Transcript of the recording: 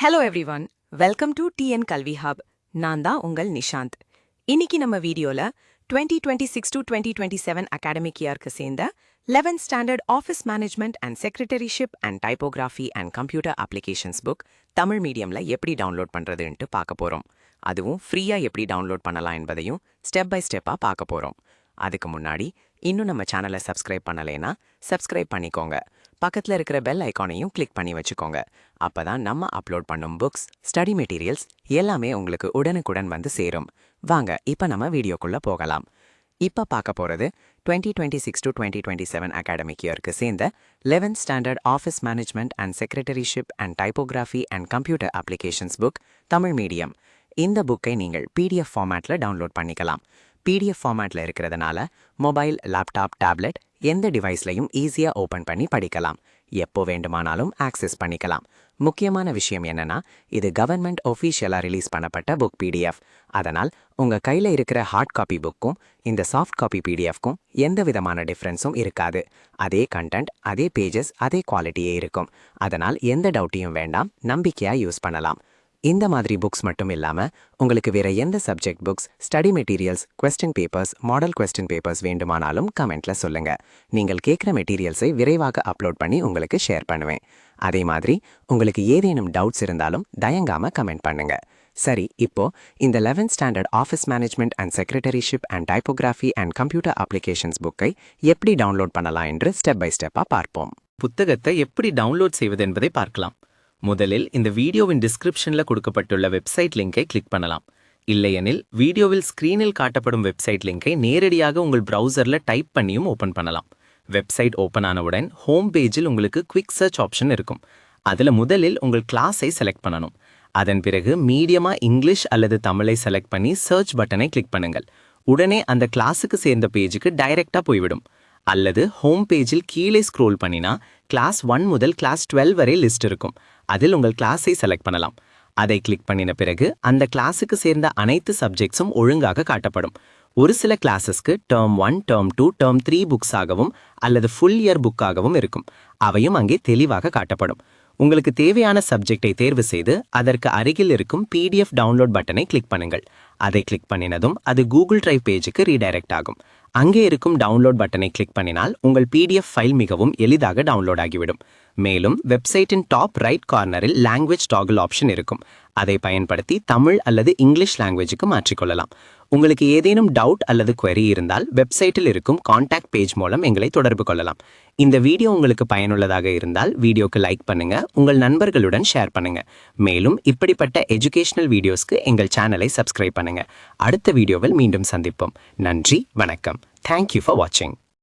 Hello everyone, welcome to TN கல்வி hub. நான் தான் உங்கள் நிஷாந்த். இன்னைக்கு நம்ம வீடியோல 2026 to 2027 அகாடமிக் இயர்க்கு சேர்ந்த 11th standard office management and secretaryship and typography and computer applications book Tamil மீடியம்ல எப்படி டவுன்லோட் பண்றதுன்ட்டு பார்க்க போறோம். அதுவும் ஃப்ரீயா எப்படி டவுன்லோட் பண்ணலாம் என்பதையும் ஸ்டெப் பை ஸ்டெப்பா பார்க்க போறோம். அதுக்கு முன்னாடி இன்னும் நம்ம சேனலை சப்ஸ்கிரைப் பண்ணலைன்னா சப்ஸ்கிரைப் பண்ணிக்கோங்க. பக்கத்தில் இருக்கிற பெல் ஐக்கானையும் கிளிக் பண்ணி வச்சுக்கோங்க. அப்பதான் நம்ம அப்லோட் பண்ணும் புக்ஸ், ஸ்டடி மெட்டீரியல்ஸ் எல்லாமே உங்களுக்கு உடனுக்குடன் வந்து சேரும். வாங்க இப்போ நம்ம வீடியோக்குள்ள போகலாம். இப்போ பார்க்க போகிறது 2026 to 2027 அகாடமிக் இயர்க்கு சேர்ந்த 11th standard office management and secretaryship and typography and computer applications book Tamil medium. இந்த புக்கை நீங்கள் PDF ஃபார்மேட்டில் டவுன்லோட் பண்ணிக்கலாம். PDF ஃபார்மேட்டில் இருக்கிறதுனால மொபைல், லேப்டாப், டேப்லெட் எந்த டிவைஸ்லையும் ஈஸியாக ஓப்பன் பண்ணி படிக்கலாம். எப்போ வேண்டுமானாலும் ஆக்சஸ் பண்ணிக்கலாம். முக்கியமான விஷயம் என்னன்னா, இது கவர்மெண்ட் ஒஃபிஷியலாக ரிலீஸ் பண்ணப்பட்ட புக் PDF. அதனால் உங்கள் கையில் இருக்கிற ஹார்ட் காப்பி புக்கும் இந்த சாஃப்ட் காப்பி PDFக்கும் எந்த விதமான டிஃப்ரென்ஸும் இருக்காது. அதே கண்டென்ட், அதே பேஜஸ், அதே குவாலிட்டியே இருக்கும். அதனால் எந்த டவுட்டையும் வேண்டாம், நம்பிக்கையாக யூஸ் பண்ணலாம். இந்த மாதிரி புக்ஸ் மட்டும் இல்லாமல் உங்களுக்கு வேற எந்த subject books, study materials, question papers, model question papers வேண்டுமானாலும் கமெண்ட்ல சொல்லுங்க. நீங்கள் கேட்குற மெட்டீரியல்ஸை விரைவாக அப்லோட் பண்ணி உங்களுக்கு ஷேர் பண்ணுவேன். அதே மாதிரி உங்களுக்கு ஏதேனும் டவுட்ஸ் இருந்தாலும் தயங்காம கமெண்ட் பண்ணுங்க. சரி, இப்போ இந்த 11th standard office management and secretaryship and typography and computer applications புக்கை எப்படி டவுன்லோட் பண்ணலாம் என்று ஸ்டெப் பை ஸ்டெப்பாக பார்ப்போம். புத்தகத்தை எப்படி டவுன்லோட் செய்வது என்பதை பார்க்கலாம். முதலில் இந்த வீடியோவின் டிஸ்கிரிப்ஷன்ல கொடுக்கப்பட்டுள்ள வெப்சைட் லிங்கை கிளிக் பண்ணலாம். இல்லையெனில் வீடியோவில் ஸ்கிரீனில் காட்டப்படும் வெப்சைட் லிங்கை நேரடியாக உங்கள் பிரவுசர்ல டைப் பண்ணியும் ஓபன் பண்ணலாம். வெப்சைட் ஓபன் ஆனவுடன் ஹோம் பேஜில் உங்களுக்கு குவிக் சர்ச் ஆப்ஷன் இருக்கும். அதுல முதலில் உங்கள் கிளாஸை செலக்ட் பண்ணணும். அதன் பிறகு மீடியமா இங்கிலீஷ் அல்லது தமிழை செலக்ட் பண்ணி சர்ச் பட்டனை கிளிக் பண்ணுங்கள். உடனே அந்த கிளாஸுக்கு சேர்ந்த பேஜுக்கு டைரக்டா போய்விடும். அல்லது ஹோம் பேஜில் கீழே ஸ்க்ரோல் பண்ணினா கிளாஸ் 1 முதல் கிளாஸ் 12 வரை லிஸ்ட் இருக்கும். அதில் உங்கள் கிளாஸை செலக்ட் பண்ணலாம். அதை கிளிக் பண்ணின பிறகு அந்த கிளாஸுக்கு சேர்ந்த அனைத்து சப்ஜெக்ட்ஸும் ஒழுங்காக காட்டப்படும். ஒரு சில கிளாஸஸ்க்கு டேர்ம் 1, டேர்ம் 2, டேர்ம் 3 புக்ஸாகவும் அல்லது ஃபுல் இயர் புக்காகவும் இருக்கும். அவையும் அங்கே தெளிவாக காட்டப்படும். உங்களுக்கு தேவையான சப்ஜெக்டை தேர்வு செய்து அதற்கு அருகில் இருக்கும் PDF டவுன்லோட் பட்டனை கிளிக் பண்ணுங்கள். அதை கிளிக் பண்ணினதும் அது கூகுள் டிரைவ் பேஜுக்கு ரீடைரக்ட் ஆகும். அங்கே இருக்கும் டவுன்லோட் பட்டனை கிளிக் பண்ணினால் உங்கள் PDF ஃபைல் மிகவும் எளிதாக டவுன்லோட் ஆகிவிடும். மேலும் வெப்சைட்டின் டாப் ரைட் கார்னரில் லாங்குவேஜ் டாகிள் ஆப்ஷன் இருக்கும். அதை பயன்படுத்தி தமிழ் அல்லது இங்கிலீஷ் லாங்குவேஜுக்கு மாற்றிக்கொள்ளலாம். உங்களுக்கு ஏதேனும் டவுட் அல்லது query இருந்தால் வெப்சைட்டில் இருக்கும் கான்டாக்ட் பேஜ் மூலம் எங்களை தொடர்பு கொள்ளலாம். இந்த வீடியோ உங்களுக்கு பயனுள்ளதாக இருந்தால் வீடியோக்கு லைக் பண்ணுங்க, உங்கள் நண்பர்களுடன் ஷேர் பண்ணுங்க. மேலும் இப்படிப்பட்ட எஜுகேஷனல் வீடியோஸ்க்கு எங்கள் சேனலை சப்ஸ்கிரைப் பண்ணுங்க. அடுத்த வீடியோவில் மீண்டும் சந்திப்போம். நன்றி, வணக்கம். Thank you for watching.